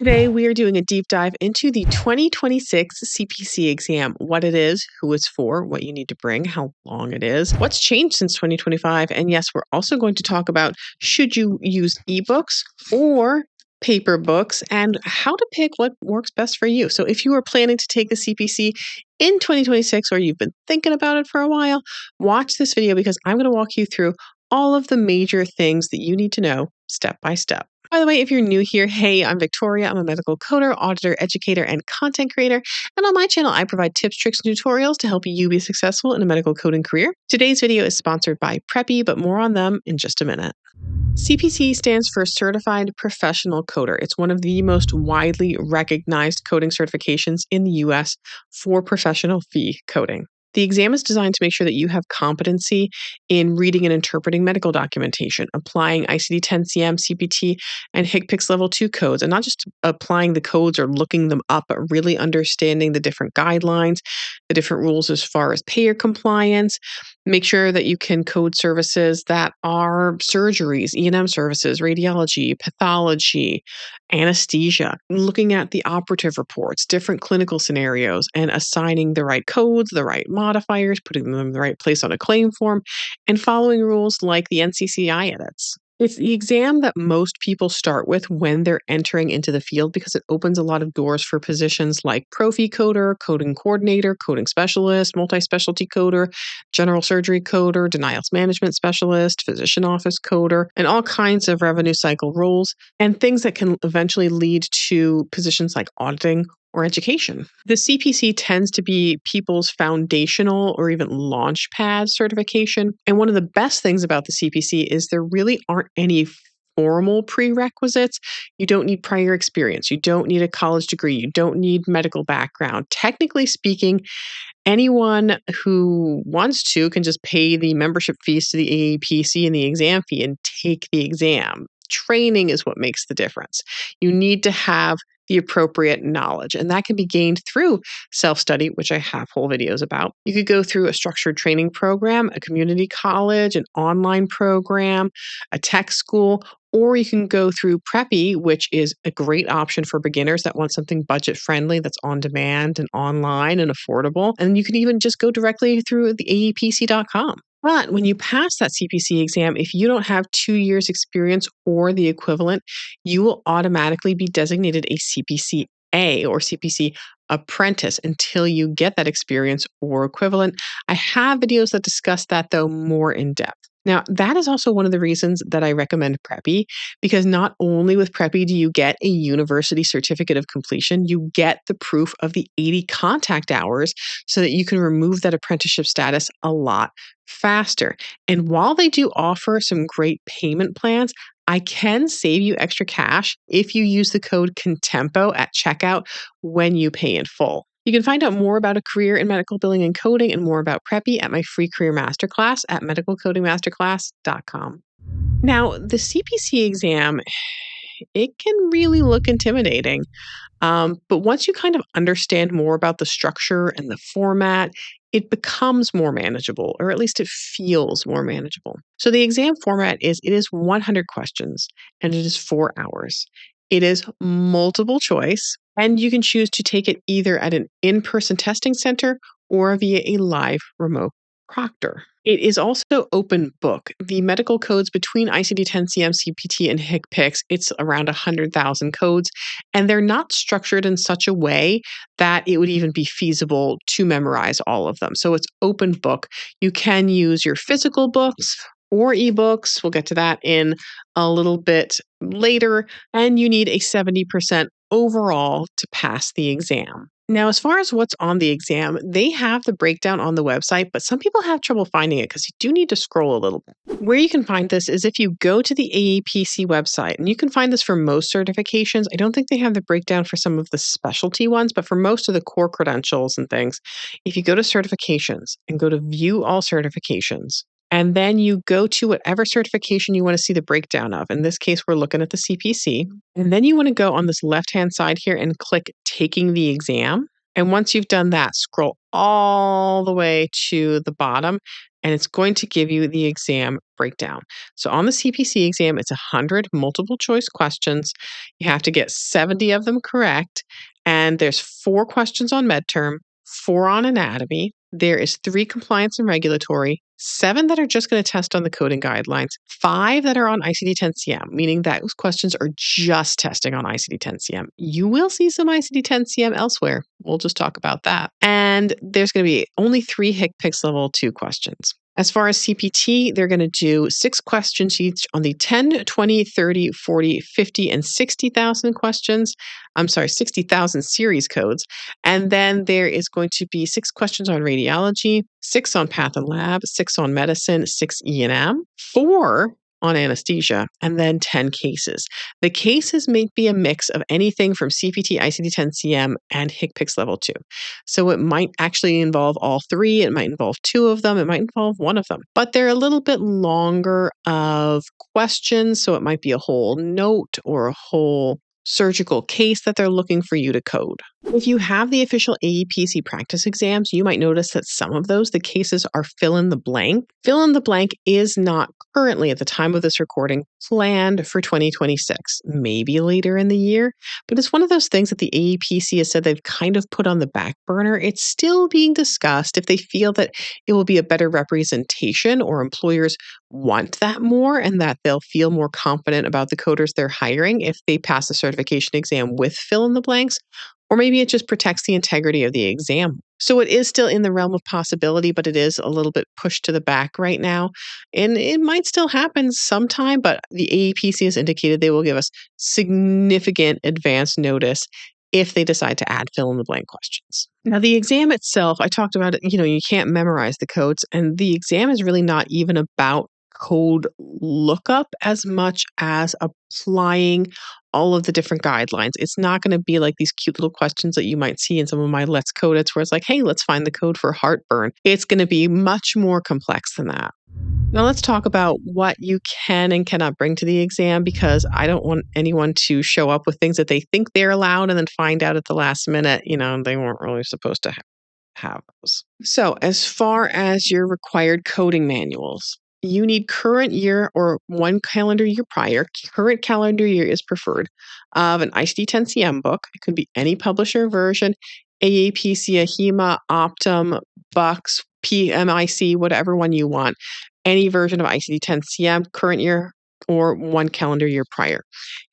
Today, we are doing a deep dive into the 2026 CPC exam, what it is, who it's for, what you need to bring, how long it is, what's changed since 2025. And yes, we're also going to talk about should you use ebooks or paper books and how to pick what works best for you. So, if you are planning to take the CPC in 2026 or you've been thinking about it for a while, watch this video because I'm going to walk you through all of the major things that you need to know step by step. By the way, if you're new here, hey, I'm Victoria. I'm a medical coder, auditor, educator, and content creator. And on my channel, I provide tips, tricks, and tutorials to help you be successful in a medical coding career. Today's video is sponsored by Preppy, but more on them in just a minute. CPC stands for Certified Professional Coder. It's one of the most widely recognized coding certifications in the US for professional fee coding. The exam is designed to make sure that you have competency in reading and interpreting medical documentation, applying ICD-10-CM, CPT, and HCPCS Level 2 codes, and not just applying the codes or looking them up, but really understanding the different guidelines, the different rules as far as payer compliance. Make sure that you can code services that are surgeries, E&M services, radiology, pathology, anesthesia, looking at the operative reports, different clinical scenarios, and assigning the right codes, the right modifiers, putting them in the right place on a claim form, and following rules like the NCCI edits. It's the exam that most people start with when they're entering into the field because it opens a lot of doors for positions like profi coder, coding coordinator, coding specialist, multi-specialty coder, general surgery coder, denials management specialist, physician office coder, and all kinds of revenue cycle roles and things that can eventually lead to positions like auditing or education. The CPC tends to be people's foundational or even launch pad certification. And one of the best things about the CPC is there really aren't any formal prerequisites. You don't need prior experience. You don't need a college degree. You don't need medical background. Technically speaking, anyone who wants to can just pay the membership fees to the AAPC and the exam fee and take the exam. Training is what makes the difference. You need to have the appropriate knowledge, and that can be gained through self-study, which I have whole videos about. You could go through a structured training program, a community college, an online program, a tech school, or you can go through Preppy, which is a great option for beginners that want something budget friendly, that's on demand and online and affordable. And you can even just go directly through the aepc.com. But when you pass that CPC exam, if you don't have 2 years experience or the equivalent, you will automatically be designated a CPCA or CPC apprentice until you get that experience or equivalent. I have videos that discuss that though more in depth. Now, that is also one of the reasons that I recommend Preppy, because not only with Preppy do you get a university certificate of completion, you get the proof of the 80 contact hours so that you can remove that apprenticeship status a lot faster. And while they do offer some great payment plans, I can save you extra cash if you use the code CONTEMPO at checkout when you pay in full. You can find out more about a career in medical billing and coding and more about Preppy at my free career masterclass at medicalcodingmasterclass.com. Now, the CPC exam, it can really look intimidating. But once you kind of understand more about the structure and the format, it becomes more manageable, or at least it feels more manageable. So the exam format is it is 100 questions and it is 4 hours. It is multiple choice, and you can choose to take it either at an in-person testing center or via a live remote proctor. It is also open book. The medical codes between ICD-10-CM, CPT, and HCPCS, it's around 100,000 codes, and they're not structured in such a way that it would even be feasible to memorize all of them. So it's open book. You can use your physical books or ebooks. We'll get to that in a little bit later. And you need a 70% overall to pass the exam. Now, as far as what's on the exam, they have the breakdown on the website, but some people have trouble finding it because you do need to scroll a little bit. Where you can find this is if you go to the AAPC website, and you can find this for most certifications. I don't think they have the breakdown for some of the specialty ones, but for most of the core credentials and things, if you go to certifications and go to view all certifications, and then you go to whatever certification you want to see the breakdown of. In this case, we're looking at the CPC. And then you want to go on this left-hand side here and click taking the exam. And once you've done that, scroll all the way to the bottom, and it's going to give you the exam breakdown. So on the CPC exam, it's 100 multiple choice questions. You have to get 70 of them correct. And there's 4 questions on medterm, 4 on anatomy. There is 3 compliance and regulatory, 7 that are just going to test on the coding guidelines, 5 that are on ICD-10-CM, meaning that those questions are just testing on ICD-10-CM. You will see some ICD-10-CM elsewhere. We'll just talk about that. And there's going to be only 3 HCPCS level 2 questions. As far as CPT, they're going to do 6 questions each on the 10, 20, 30, 40, 50, and 60,000 questions. 60,000 series codes. And then there is going to be 6 questions on radiology, 6 on path and lab, 6 on medicine, 6 E&M, 4 on anesthesia, and then 10 cases. The cases may be a mix of anything from CPT, ICD-10-CM, and HCPCS level 2. So it might actually involve all 3. It might involve 2 of them. It might involve 1 of them. But they're a little bit longer of questions. So it might be a whole note or a whole surgical case that they're looking for you to code. If you have the official AEPC practice exams, you might notice that some of those, the cases are fill in the blank. Fill in the blank is not currently, at the time of this recording, planned for 2026, maybe later in the year. But it's one of those things that the AEPC has said they've kind of put on the back burner. It's still being discussed if they feel that it will be a better representation or employers want that more and that they'll feel more confident about the coders they're hiring if they pass the certification exam with fill in the blanks. Or maybe it just protects the integrity of the exam. So it is still in the realm of possibility, but it is a little bit pushed to the back right now. And it might still happen sometime, but the AEPC has indicated they will give us significant advance notice if they decide to add fill in the blank questions. Now, the exam itself, I talked about it, you can't memorize the codes, and the exam is really not even about code lookup as much as applying all of the different guidelines. It's not going to be like these cute little questions that you might see in some of my Let's Code It's where it's like, hey, let's find the code for heartburn. It's going to be much more complex than that. Now let's talk about what you can and cannot bring to the exam, because I don't want anyone to show up with things that they think they're allowed and then find out at the last minute, they weren't really supposed to have those. So as far as your required coding manuals, you need current year or 1 calendar year prior. Current calendar year is preferred of an ICD-10-CM book. It could be any publisher version, AAPC, AHEMA, Optum, Bucks, PMIC, whatever one you want. Any version of ICD-10-CM, current year or 1 calendar year prior.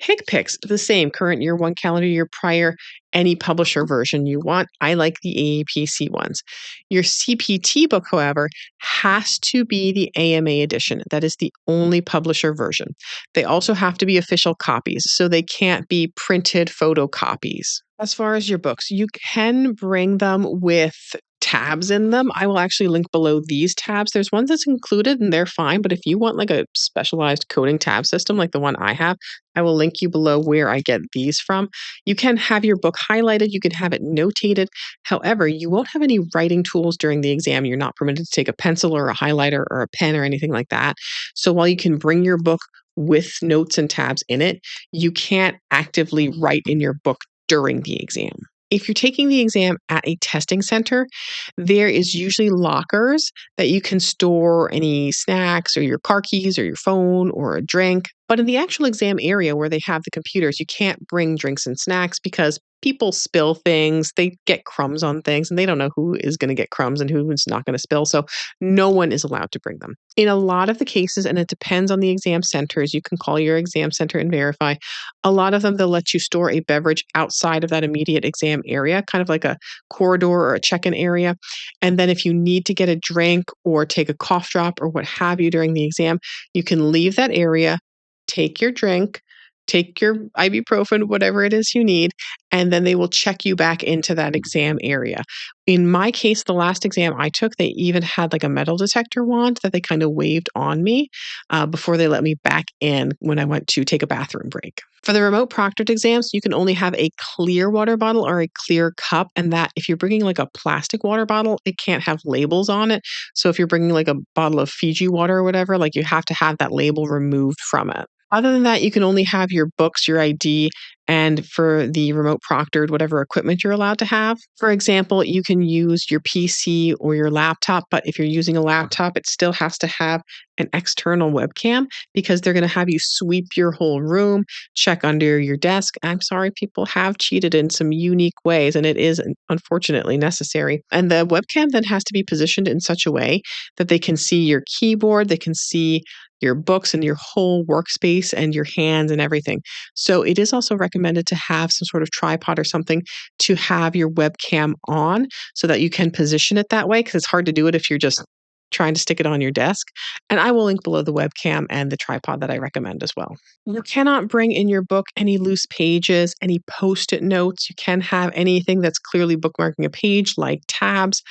HCPCS, the same, current year, 1 calendar year prior, any publisher version you want. I like the AAPC ones. Your CPT book, however, has to be the AMA edition. That is the only publisher version. They also have to be official copies, so they can't be printed photocopies. As far as your books, you can bring them with tabs in them. I will actually link below these tabs. There's ones that's included and they're fine, but if you want like a specialized coding tab system like the one I have, I will link you below where I get these from. You can have your book highlighted, you can have it notated. However, you won't have any writing tools during the exam. You're not permitted to take a pencil or a highlighter or a pen or anything like that. So while you can bring your book with notes and tabs in it, you can't actively write in your book during the exam. If you're taking the exam at a testing center, there is usually lockers that you can store any snacks or your car keys or your phone or a drink. But in the actual exam area where they have the computers, you can't bring drinks and snacks because people spill things, they get crumbs on things, and they don't know who is going to get crumbs and who is not going to spill. So no one is allowed to bring them. In a lot of the cases, and it depends on the exam centers, you can call your exam center and verify. A lot of them, they'll let you store a beverage outside of that immediate exam area, kind of like a corridor or a check-in area. And then if you need to get a drink or take a cough drop or what have you during the exam, you can leave that area, take your drink, take your ibuprofen, whatever it is you need, and then they will check you back into that exam area. In my case, the last exam I took, they even had like a metal detector wand that they kind of waved on me before they let me back in when I went to take a bathroom break. For the remote proctored exams, you can only have a clear water bottle or a clear cup, and that if you're bringing like a plastic water bottle, it can't have labels on it. So if you're bringing like a bottle of Fiji water or whatever, like you have to have that label removed from it. Other than that, you can only have your books, your ID, and for the remote proctored whatever equipment you're allowed to have. For example, you can use your PC or your laptop, but if you're using a laptop, it still has to have an external webcam because they're going to have you sweep your whole room, check under your desk. I'm sorry, people have cheated in some unique ways, and it is unfortunately necessary. And the webcam then has to be positioned in such a way that they can see your keyboard, they can see your books and your whole workspace and your hands and everything. So it is also recommended to have some sort of tripod or something to have your webcam on so that you can position it that way, because it's hard to do it if you're just trying to stick it on your desk. And I will link below the webcam and the tripod that I recommend as well. You cannot bring in your book any loose pages, any post-it notes. You can have anything that's clearly bookmarking a page, like tabs.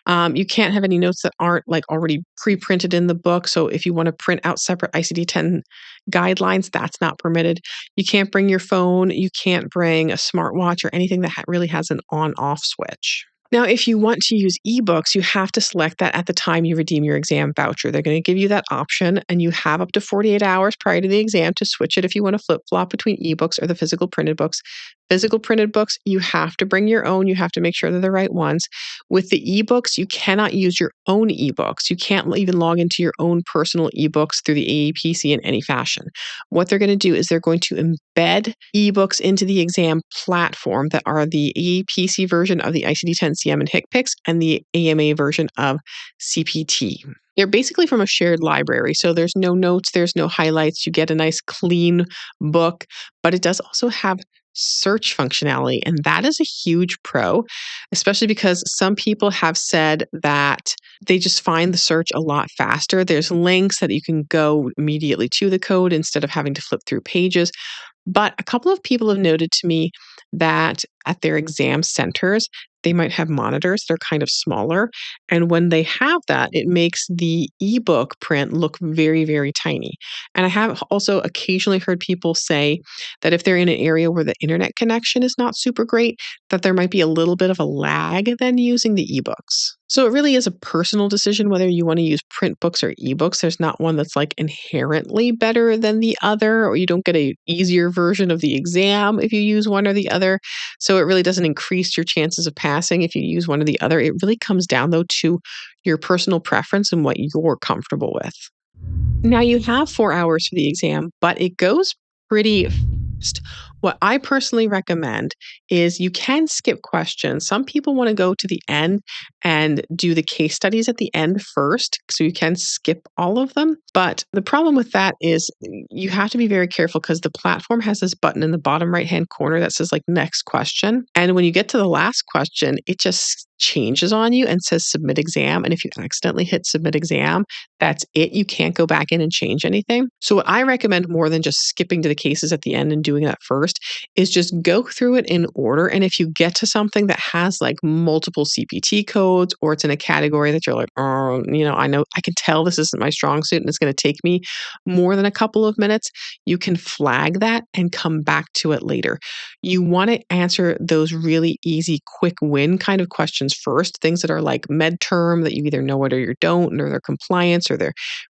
You can't have any notes that aren't like already pre-printed in the book. So if you want to print out separate ICD-10 guidelines, that's not permitted. You can't bring your phone. You can't bring a smartwatch or anything that really has an on-off switch. Now, if you want to use eBooks, you have to select that at the time you redeem your exam voucher. They're going to give you that option, and you have up to 48 hours prior to the exam to switch it if you want to flip-flop between eBooks or the physical printed books. Physical printed books, you have to bring your own. You have to make sure they're the right ones. With the eBooks, you cannot use your own eBooks. You can't even log into your own personal eBooks through the AAPC in any fashion. What they're going to do is they're going to embed eBooks into the exam platform that are the AAPC version of the ICD-10 CM and HCPCS and the AMA version of CPT. They're basically from a shared library, so there's no notes, there's no highlights. You get a nice clean book, but it does also have search functionality, and that is a huge pro, especially because some people have said that they just find the search a lot faster. There's links that you can go immediately to the code instead of having to flip through pages. But a couple of people have noted to me that at their exam centers, they might have monitors that are kind of smaller. And when they have that, it makes the ebook print look very, very tiny. And I have also occasionally heard people say that if they're in an area where the internet connection is not super great, that there might be a little bit of a lag then using the ebooks. So it really is a personal decision whether you want to use print books or ebooks. There's not one that's like inherently better than the other, or you don't get a easier version of the exam if you use one or the other. So it really doesn't increase your chances of passing if you use one or the other. It really comes down though to your personal preference and what you're comfortable with. Now you have 4 hours for the exam, but it goes pretty fast. What I personally recommend is you can skip questions. Some people want to go to the end and do the case studies at the end first, so you can skip all of them. But the problem with that is you have to be very careful because the platform has this button in the bottom right-hand corner that says like next question. And when you get to the last question, it just changes on you and says submit exam. And if you accidentally hit submit exam, that's it. You can't go back in and change anything. So what I recommend more than just skipping to the cases at the end and doing that first is just go through it in order. And if you get to something that has like multiple CPT codes or it's in a category that you're like, oh, I know I can tell this isn't my strong suit and it's going to take me more than a couple of minutes, you can flag that and come back to it later. You want to answer those really easy, quick win kind of questions first, things that are like med term that you either know what or you don't, or they're compliance, or they're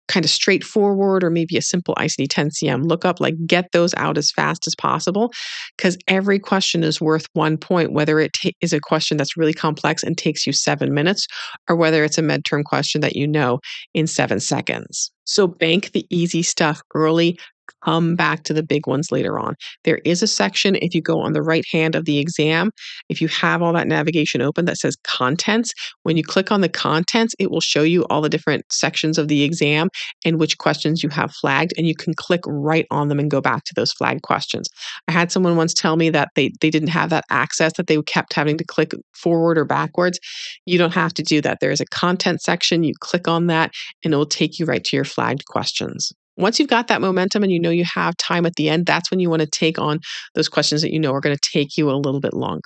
kind of straightforward, or maybe a simple ICD-10 CM lookup. Like get those out as fast as possible, because every question is worth 1 point, whether it is a question that's really complex and takes you 7 minutes, or whether it's a midterm question that you know in 7 seconds. So bank the easy stuff early. Come back to the big ones later on. There is a section, if you go on the right hand of the exam, if you have all that navigation open that says contents, when you click on the contents, it will show you all the different sections of the exam and which questions you have flagged, and you can click right on them and go back to those flagged questions. I had someone once tell me that they didn't have that access, that they kept having to click forward or backwards. You don't have to do that. There is a content section. You click on that and it will take you right to your flagged questions. Once you've got that momentum and you know you have time at the end, that's when you want to take on those questions that you know are going to take you a little bit longer.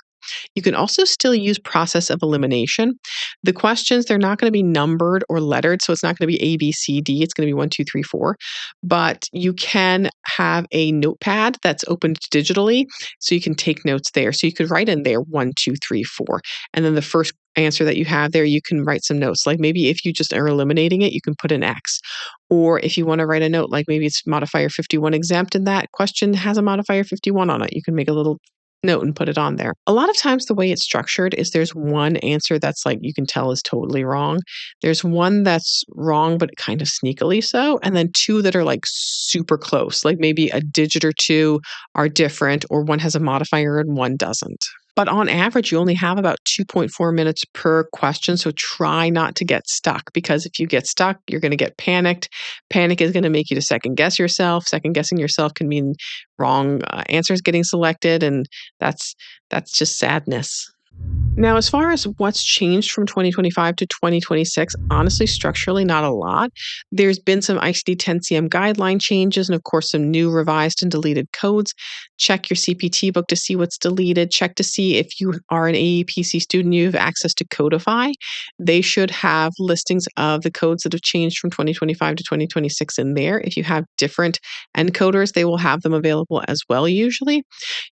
You can also still use process of elimination. The questions, they're not going to be numbered or lettered, so it's not going to be A, B, C, D. It's going to be 1, 2, 3, 4. But you can have a notepad that's opened digitally, so you can take notes there. So you could write in there 1, 2, 3, 4. And then the first answer that you have there, you can write some notes. Like maybe if you just are eliminating it, you can put an X. Or if you want to write a note, like maybe it's modifier 51 exempt and that question has a modifier 51 on it, you can make a little note and put it on there. A lot of times the way it's structured is there's one answer that's like you can tell is totally wrong. There's one that's wrong, but kind of sneakily so. And then two that are like super close, like maybe a digit or two are different, or one has a modifier and one doesn't. But on average, you only have about 2.4 minutes per question. So try not to get stuck, because if you get stuck, you're going to get panicked. Panic is going to make you to second guess yourself. Second guessing yourself can mean wrong answers getting selected. And that's just sadness. Now, as far as what's changed from 2025 to 2026, honestly, structurally, not a lot. There's been some ICD 10-CM guideline changes and, of course, some new revised and deleted codes. Check your CPT book to see what's deleted. Check to see if you are an AEPC student, you have access to Codify. They should have listings of the codes that have changed from 2025 to 2026 in there. If you have different encoders, they will have them available as well, usually.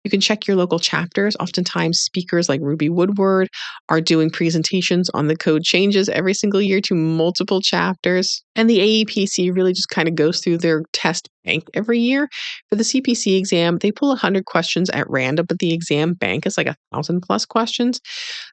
You can check your local chapters. Oftentimes, speakers like Ruby Woodward are doing presentations on the code changes every single year to multiple chapters. And the AEPC really just kind of goes through their test bank every year. For the CPC exam, they pull 100 questions at random, but the exam bank is like 1,000 plus questions.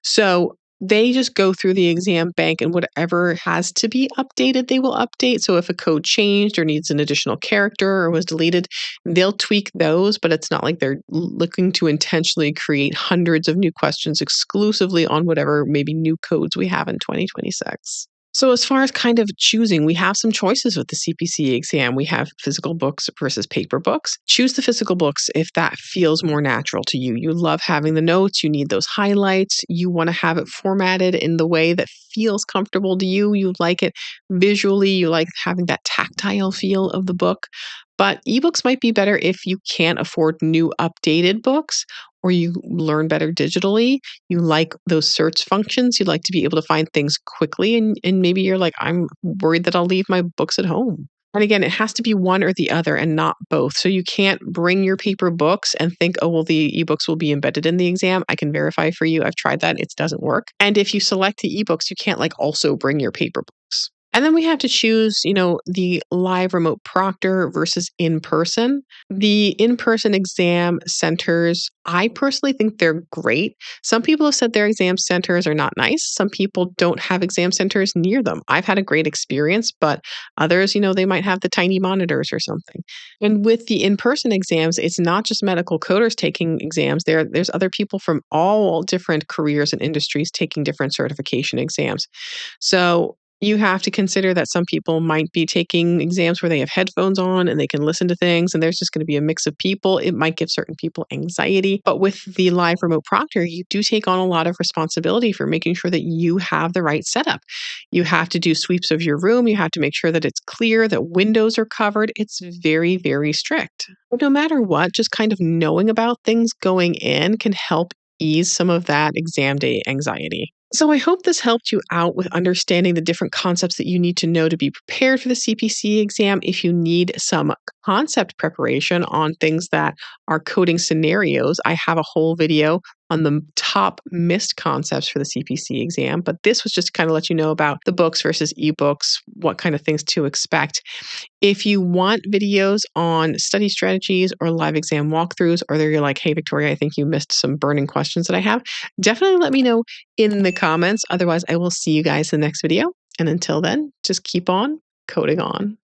So they just go through the exam bank, and whatever has to be updated, they will update. So if a code changed or needs an additional character or was deleted, they'll tweak those, but it's not like they're looking to intentionally create hundreds of new questions exclusively on whatever maybe new codes we have in 2026. So as far as kind of choosing, we have some choices with the CPC exam. We have physical books versus paper books. Choose the physical books if that feels more natural to you. You love having the notes. You need those highlights. You want to have it formatted in the way that feels comfortable to you. You like it visually. You like having that tactile feel of the book. But ebooks might be better if you can't afford new updated books, or you learn better digitally. You like those search functions. You like to be able to find things quickly. And maybe you're like, I'm worried that I'll leave my books at home. And again, it has to be one or the other and not both. So you can't bring your paper books and think, oh, well, the ebooks will be embedded in the exam. I can verify for you. I've tried that. It doesn't work. And if you select the ebooks, you can't like also bring your paper books. And then we have to choose, the live remote proctor versus in person. The in person exam centers, I personally think they're great. Some people have said their exam centers are not nice. Some people don't have exam centers near them. I've had a great experience, but others, they might have the tiny monitors or something. And with the in person exams, it's not just medical coders taking exams. There's other people from all different careers and industries taking different certification exams. So you have to consider that some people might be taking exams where they have headphones on and they can listen to things, and there's just going to be a mix of people. It might give certain people anxiety. But with the live remote proctor, you do take on a lot of responsibility for making sure that you have the right setup. You have to do sweeps of your room. You have to make sure that it's clear, that windows are covered. It's very, very strict. But no matter what, just kind of knowing about things going in can help ease some of that exam day anxiety. So I hope this helped you out with understanding the different concepts that you need to know to be prepared for the CPC exam. If you need some concept preparation on things that are coding scenarios, I have a whole video on the top missed concepts for the CPC exam. But this was just to kind of let you know about the books versus ebooks, what kind of things to expect. If you want videos on study strategies or live exam walkthroughs, or you're like, hey, Victoria, I think you missed some burning questions that I have, definitely let me know in the comments. Otherwise, I will see you guys in the next video. And until then, just keep on coding on.